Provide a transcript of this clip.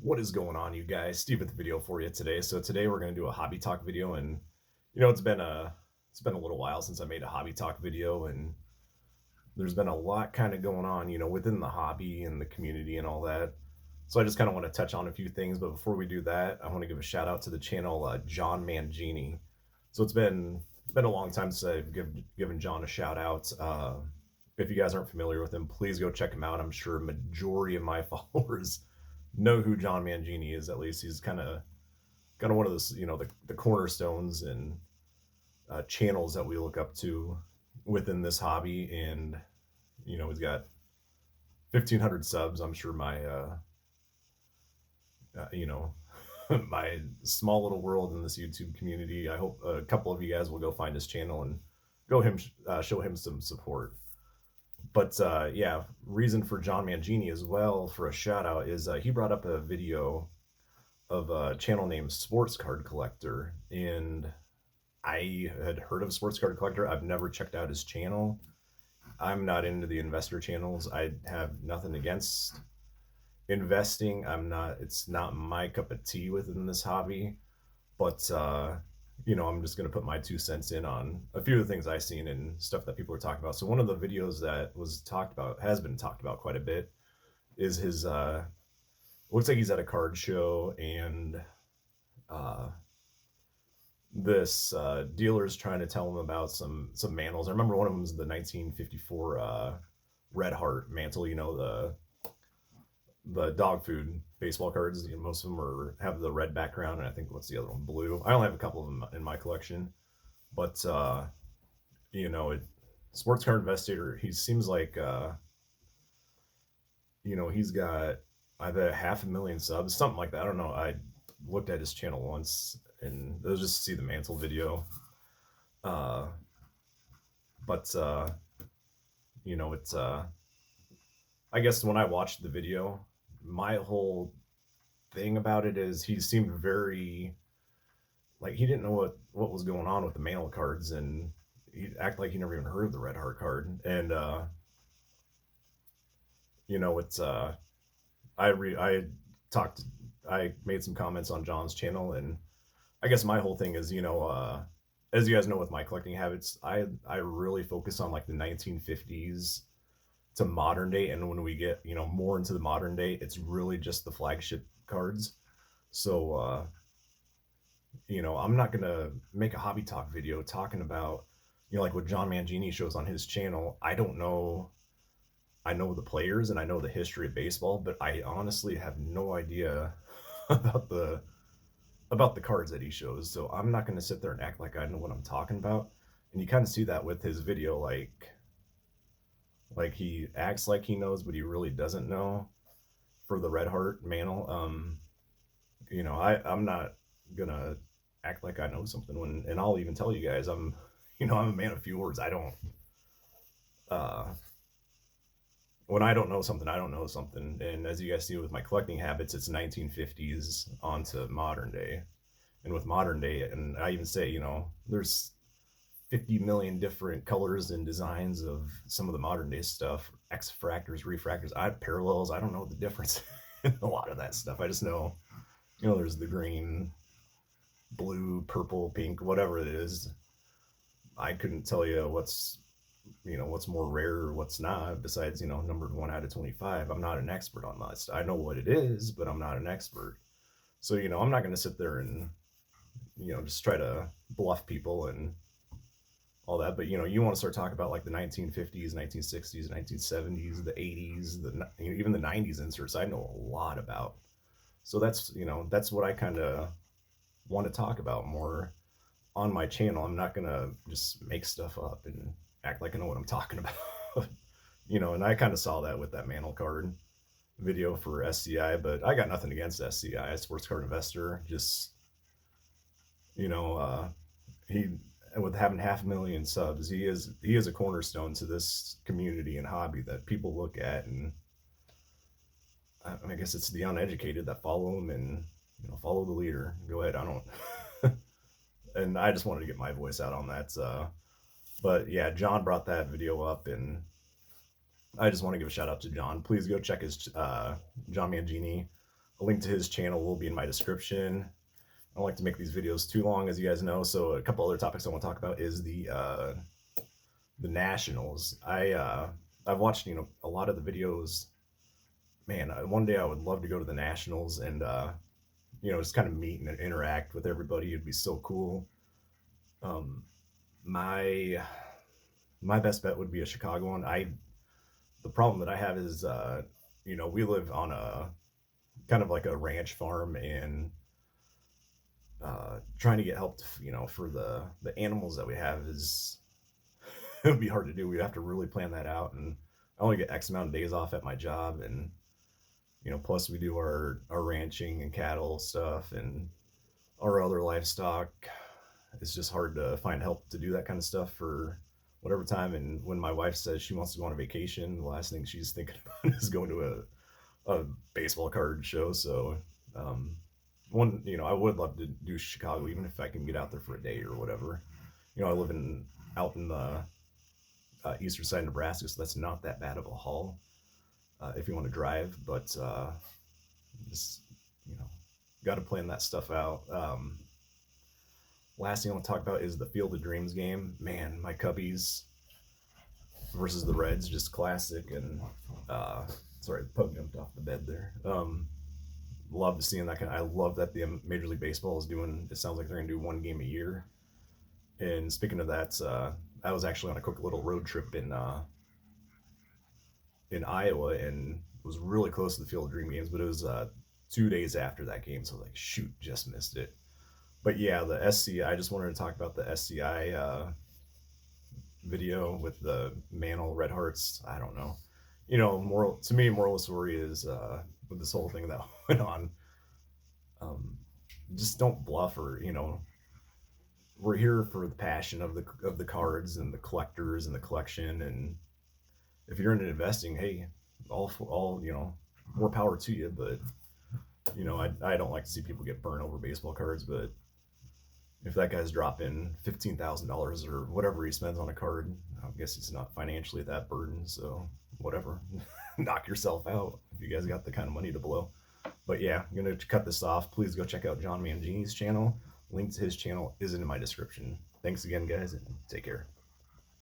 What is going on, you guys? Steve with the video for you today. So today we're going to do a hobby talk video, and it's been a little while since I made a hobby talk video, and there's been a lot kind of going on, within the hobby and the community and all that. So I just kind of want to touch on a few things, but before we do that, I want to give a shout out to the channel John Mangini. So it's been a long time since I've given John a shout out. If you guys aren't familiar with him, please go check him out. I'm sure a majority of my followers know who John Mangini is. At least he's kind of one of those, the cornerstones and channels that we look up to within this hobby. And he's got 1,500 subs. I'm sure my my small little world in this YouTube community. I hope a couple of you guys will go find his channel and show him some support. But yeah, reason for John Mangini as well for a shout out is he brought up a video of a channel named Sports Card Collector, and I had heard of Sports Card Collector. I've never checked out his channel. I'm not into the investor channels. I have nothing against investing. It's not my cup of tea within this hobby, but I'm just going to put my 2 cents in on a few of the things I've seen and stuff that people are talking about. So one of the videos that has been talked about quite a bit is his, looks like he's at a card show, and this dealer's trying to tell him about some mantles. I remember one of them is the 1954 Red Heart mantle, the dog food baseball cards. Most of them have the red background, and I think what's the other one, blue. I only have a couple of them in my collection, but Sports Card Investigator, he seems like he's got either 500,000 subs, something like that. I don't know. I looked at his channel once, and it was just to see the mantle video. But it's I guess when I watched the video, my whole thing about it is he seemed very like he didn't know what was going on with the mantle cards, and he acted like he never even heard of the Red Heart card. And it's I made some comments on John's channel, and I guess my whole thing is, as you guys know, with my collecting habits, I really focus on like the 1950s to modern day. And when we get, more into the modern day, it's really just the flagship cards. So, I'm not going to make a hobby talk video talking about, like what John Mangini shows on his channel. I don't know. I know the players and I know the history of baseball, but I honestly have no idea about the cards that he shows. So I'm not going to sit there and act like I know what I'm talking about. And you kind of see that with his video, like he acts like he knows, but he really doesn't know for the Red Heart mantle. I'm not gonna act like I know something and I'll even tell you guys I'm a man of few words. I don't when I don't know something, I don't know something. And as you guys see with my collecting habits, it's 1950s onto modern day. And with modern day, and I even say, there's 50 million different colors and designs of some of the modern day stuff, X-fractors, refractors, parallels. I don't know the difference in a lot of that stuff. I just know, there's the green, blue, purple, pink, whatever it is. I couldn't tell you what's more rare or what's not, besides, numbered 1 out of 25. I'm not an expert on that. I know what it is, but I'm not an expert. So, I'm not going to sit there and, just try to bluff people and all that. But, you want to start talking about like the 1950s, 1960s, 1970s, the 80s, even the 90s inserts, I know a lot about. So that's what I kind of want to talk about more on my channel. I'm not going to just make stuff up and act like I know what I'm talking about. And I kind of saw that with that mantle card video for SCI, but I got nothing against SCI, Sports Card Investor. Just, he, with having 500,000 subs, he is a cornerstone to this community and hobby that people look at, and I guess it's the uneducated that follow him and follow the leader. Go ahead. I don't. And I just wanted to get my voice out on that. But yeah, John brought that video up, and I just want to give a shout out to John. Please go check his John Mangini A link to his channel will be in my description. I don't like to make these videos too long, as you guys know. So a couple other topics I want to talk about is the Nationals. I've watched a lot of the videos. Man, one day I would love to go to the Nationals and just kind of meet and interact with everybody. It'd be so cool. Um, my my best bet would be a Chicago one. The problem that I have is we live on a kind of like a ranch farm, and trying to get help for the animals that we have is it would be hard to do. We'd have to really plan that out, and I only get X amount of days off at my job, and plus we do our ranching and cattle stuff and our other livestock. It's just hard to find help to do that kind of stuff for whatever time. And when my wife says she wants to go on a vacation, the last thing she's thinking about is going to a baseball card show. So I would love to do Chicago, even if I can get out there for a day or whatever. I live out in the eastern side of Nebraska, so that's not that bad of a haul if you want to drive. But just got to plan that stuff out. Last thing I want to talk about is the Field of Dreams game. Man, my Cubbies versus the Reds, just classic. And sorry, the pug jumped off the bed there. Love seeing that I love that the Major League Baseball is doing. It sounds like they're gonna do one game a year. And speaking of that, I was actually on a quick little road trip in Iowa, and was really close to the Field of Dream games, but it was 2 days after that game, so I was like, shoot, just missed it. But yeah, the SCI. I just wanted to talk about the SCI video with the Mantle Red Hearts. I don't know. Moral of the story is with this whole thing that went on. Just don't bluff, or we're here for the passion of the cards and the collectors and the collection. And if you're into investing, hey, all more power to you. But I don't like to see people get burned over baseball cards. But if that guy's dropping $15,000 or whatever he spends on a card, I guess it's not financially that burdened. So whatever, knock yourself out if you guys got the kind of money to blow. But yeah, I'm gonna cut this off. Please go check out John Mangini's channel. Link to his channel is in my description. Thanks again, guys, and take care.